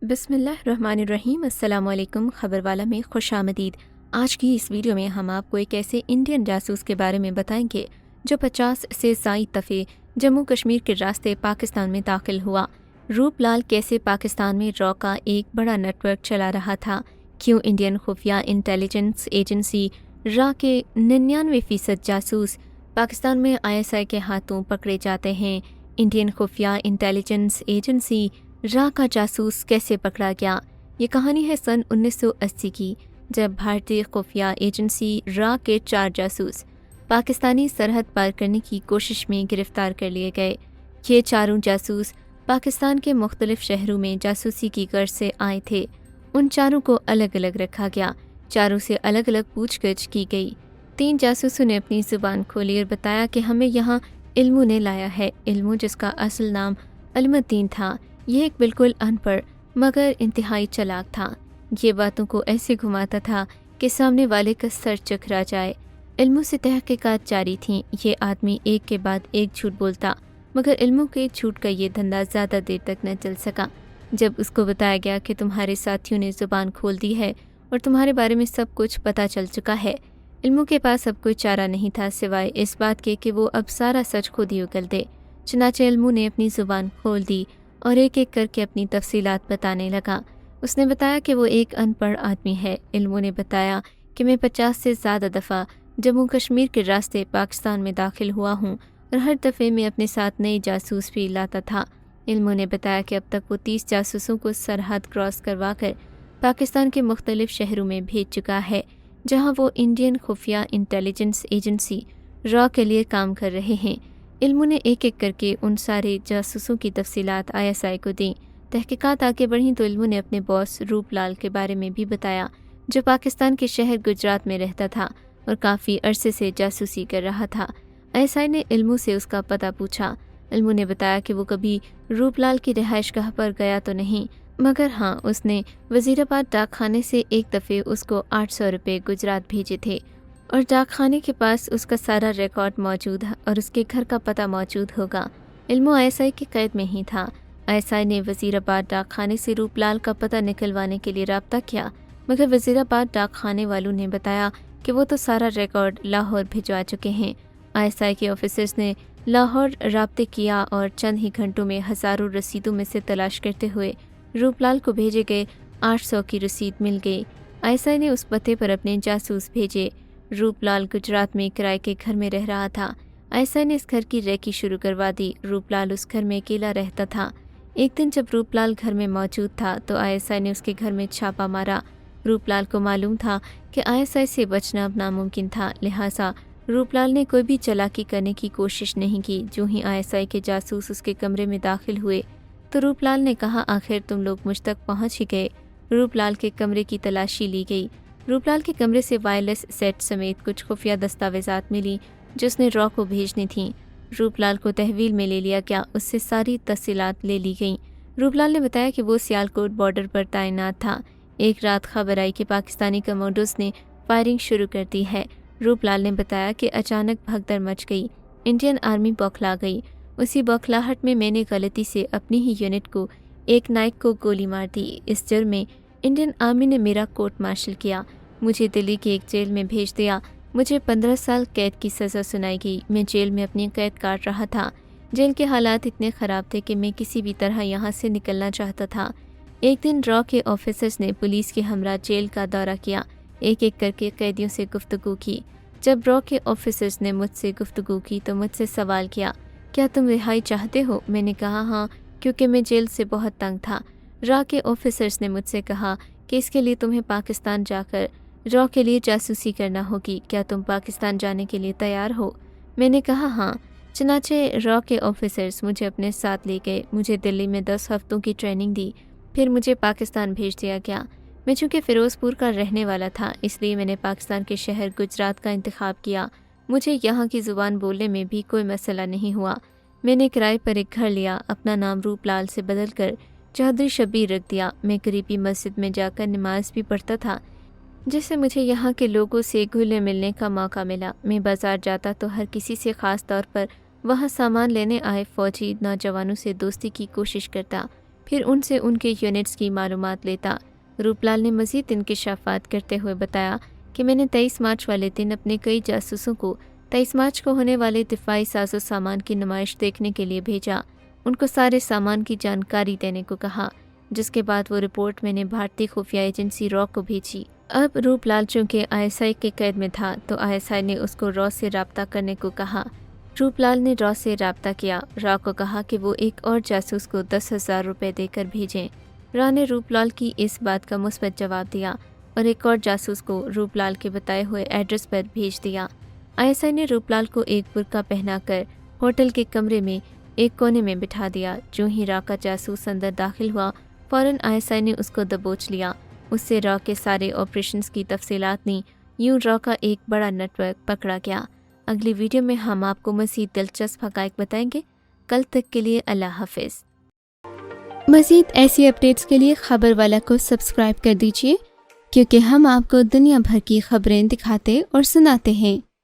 बिस्मिल्लाहिर्रहमानिर्रहीम। अस्सलाम वालेकुम। खबर वाला में खुश आमदीद। आज की इस वीडियो में हम आपको एक ऐसे इंडियन जासूस के बारे में बताएंगे जो 50 से ज़ायद दफ़े जम्मू कश्मीर के रास्ते पाकिस्तान में दाखिल हुआ। रूपलाल कैसे पाकिस्तान में रॉ का एक बड़ा नेटवर्क चला रहा था, क्यों इंडियन खुफिया इंटेलिजेंस एजेंसी रॉ के 99% जासूस पाकिस्तान में ISI के हाथों पकड़े जाते हैं, इंडियन खुफिया इंटेलिजेंस एजेंसी रॉ का जासूस कैसे पकड़ा गया। ये कहानी है सन 1980 की, जब भारतीय खुफिया एजेंसी रॉ के 4 जासूस पाकिस्तानी सरहद पार करने की कोशिश में गिरफ्तार कर लिए गए। ये चारों जासूस पाकिस्तान के मुख्तलिफ शहरों में जासूसी की गर्ज से आए थे। उन चारों को अलग अलग रखा गया, चारों से अलग अलग पूछगछ की गई। 3 जासूसों ने अपनी ज़ुबान खोली और बताया कि हमें यहाँ इल्मू ने लाया है। इल्मू, जिसका असल नाम अलमुद्दीन था, ये एक बिल्कुल अनपढ़ मगर इंतहाई चालाक था। ये बातों को ऐसे घुमाता था कि सामने वाले का सर चकरा जाए। इल्मू से तहकीकात जारी थीं। ये आदमी एक के बाद एक झूठ बोलता, मगर इल्मू के झूठ का ये धंधा ज़्यादा देर तक न चल सका। जब उसको बताया गया कि तुम्हारे साथियों ने ज़ुबान खोल दी है और तुम्हारे बारे में सब कुछ पता चल चुका है, इल्मू के पास अब कोई चारा नहीं था सिवाय इस बात के कि वो अब सारा सच खुद ही उगल दे। चनाचे इल्मू ने अपनी ज़ुबान खोल दी और एक एक करके अपनी तफसीलात बताने लगा। उसने बताया कि वो एक अनपढ़ आदमी है। इल्मू ने बताया कि मैं 50 से ज़्यादा दफ़ा जम्मू कश्मीर के रास्ते पाकिस्तान में दाखिल हुआ हूँ और हर दफ़े में अपने साथ नई जासूस भी लाता था। इल्मू ने बताया कि अब तक वो 30 जासूसों को सरहद क्रॉस करवा कर पाकिस्तान के मुख्तलिफ शहरों में भेज चुका है, जहाँ वो इंडियन खुफिया इंटेलिजेंस एजेंसी रॉ के लिए काम कर रहे हैं। इल्मू ने एक एक करके उन सारे जासूसों की तफसीलात ISI को दी। तहकीकात आगे बढ़ी तो इल्मू ने अपने बॉस रूपलाल के बारे में भी बताया, जो पाकिस्तान के शहर गुजरात में रहता था और काफ़ी अरसे से जासूसी कर रहा था। ISI ने इल्मू से उसका पता पूछा। इल्मू ने बताया कि वो कभी रूपलाल की रिहाइशगाह पर गया तो नहीं, मगर हाँ, उसने वज़ीराबाद डाकखाने से एक दफ़े उसको 800 रुपये गुजरात भेजे थे और डाकखाने के पास उसका सारा रिकॉर्ड मौजूद है और उसके घर का पता मौजूद होगा। इल्मू ISI के कैद में ही था। ISI ने वज़ीराबाद डाकखाने से रूपलाल का पता निकलवाने के लिए रब्ता किया, मगर वज़ीराबाद डाकखाने वालों ने बताया कि वो तो सारा रिकॉर्ड लाहौर भिजवा चुके हैं। ISI के ऑफिसर्स ने लाहौर राब्ते किया और चंद ही घंटों में हज़ारों रसीदों में से तलाश करते हुए रूपलाल को भेजे गए 800 की रसीद मिल गई। ISI ने उस पते पर अपने जासूस भेजे। रूपलाल गुजरात में किराए के घर में रह रहा था। ISI ने इस घर की रेकी शुरू करवा दी। रूपलाल उस घर में अकेला रहता था। एक दिन जब रूपलाल घर में मौजूद था तो ISI ने उसके घर में छापा मारा। रूपलाल को मालूम था कि ISI से बचना अब नामुमकिन था, लिहाजा रूपलाल ने कोई भी चालाकी करने की कोशिश नहीं की। जो ही ISI के जासूस उसके कमरे में दाखिल हुए तो रूपलाल ने कहा, आखिर तुम लोग मुझ तक पहुँच ही गए। रूपलाल के कमरे की तलाशी ली गई। रूपलाल के कमरे से वायरलेस सेट समेत कुछ खुफिया दस्तावेज़ात मिली जो उसने रॉ को भेजनी थीं। रूपलाल को तहवील में ले लिया गया, उससे सारी तफसीलात ले ली गईं। रूपलाल ने बताया कि वो सियालकोट बॉर्डर पर तैनात था। एक रात खबर आई कि पाकिस्तानी कमांडोज ने फायरिंग शुरू कर दी है। रूपलाल ने बताया कि अचानक भगदड़ मच गई, इंडियन आर्मी बौखला गई। उसी बौखलाहट में मैंने गलती से अपनी ही यूनिट को एक नाइक को गोली मार दी। इस जुर्म में इंडियन आर्मी ने मेरा कोर्ट मार्शल किया, मुझे दिल्ली की एक जेल में भेज दिया। मुझे 15 साल कैद की सज़ा सुनाई गई। मैं जेल में अपनी कैद काट रहा था। जेल के हालात इतने ख़राब थे कि मैं किसी भी तरह यहाँ से निकलना चाहता था। एक दिन रॉ के ऑफिसर्स ने पुलिस के हमरा जेल का दौरा किया, एक एक करके कैदियों से गुफ्तगू की। जब रॉ के ऑफिसर्स ने मुझसे गुफ्तगू की तो मुझसे सवाल किया, क्या तुम रिहाई चाहते हो? मैंने कहा हाँ, क्योंकि मैं जेल से बहुत तंग था। रॉ के ऑफिसर्स ने मुझसे कहा कि इसके लिए तुम्हें पाकिस्तान जाकर रॉ के लिए जासूसी करना होगी। क्या तुम पाकिस्तान जाने के लिए तैयार हो? मैंने कहा हाँ। चनाचे रॉ के ऑफिसर्स मुझे अपने साथ ले गए। मुझे दिल्ली में 10 हफ्तों की ट्रेनिंग दी, फिर मुझे पाकिस्तान भेज दिया गया। मैं चूँकि फ़िरोज़पुर का रहने वाला था, इसलिए मैंने पाकिस्तान के शहर गुजरात का इंतखाब किया। मुझे यहाँ की ज़ुबान बोलने में भी कोई मसला नहीं हुआ। मैंने किराए पर एक घर लिया, अपना नाम रूपलाल से बदल कर चौधरी शब्बीर रख दिया। मैं करीबी मस्जिद में जाकर नमाज भी पढ़ता था, जिससे मुझे यहाँ के लोगों से घुलने मिलने का मौका मिला। मैं बाज़ार जाता तो हर किसी से ख़ास तौर पर वहाँ सामान लेने आए फ़ौजी नौजवानों से दोस्ती की कोशिश करता। پھر ان سے ان کے یونٹس کی معلومات لیتا۔ روپ لال نے مزید انکشافات کرتے ہوئے بتایا کہ میں نے 23 مارچ والے دن اپنے کئی جاسوسوں کو 23 مارچ کو ہونے والے دفاعی ساز و سامان کی نمائش دیکھنے کے لیے بھیجا، ان کو سارے سامان کی جانکاری دینے کو کہا، جس کے بعد وہ رپورٹ میں نے بھارتی خفیہ ایجنسی را کو بھیجی۔ اب روپ لال چونکہ ISI کے قید میں تھا تو ISI نے اس کو را سے رابطہ کرنے کو کہا۔ روپ لال نے را سے رابطہ کیا، را کو کہا کہ وہ ایک اور جاسوس کو 10,000 روپے دے کر بھیجیں۔ را نے روپ لال کی اس بات کا مثبت جواب دیا اور ایک اور جاسوس کو روپ لال کے بتائے ہوئے ایڈریس پر بھیج دیا۔ ISI نے روپ لال کو ایک برقع پہنا کر ہوٹل کے کمرے میں ایک کونے میں بٹھا دیا۔ جو ہی را کا جاسوس اندر داخل ہوا، فوراً ISI نے اس کو دبوچ لیا، اس سے را کے سارے آپریشنز کی تفصیلات لی، یوں را کا ایک بڑا نیٹ ورک پکڑا گیا۔ اگلی ویڈیو میں ہم آپ کو مزید دلچسپ حقائق بتائیں گے۔ کل تک کے لیے اللہ حافظ۔ مزید ایسی اپڈیٹس کے لیے خبر والا کو سبسکرائب کر دیجیے، کیونکہ ہم آپ کو دنیا بھر کی خبریں دکھاتے اور سناتے ہیں۔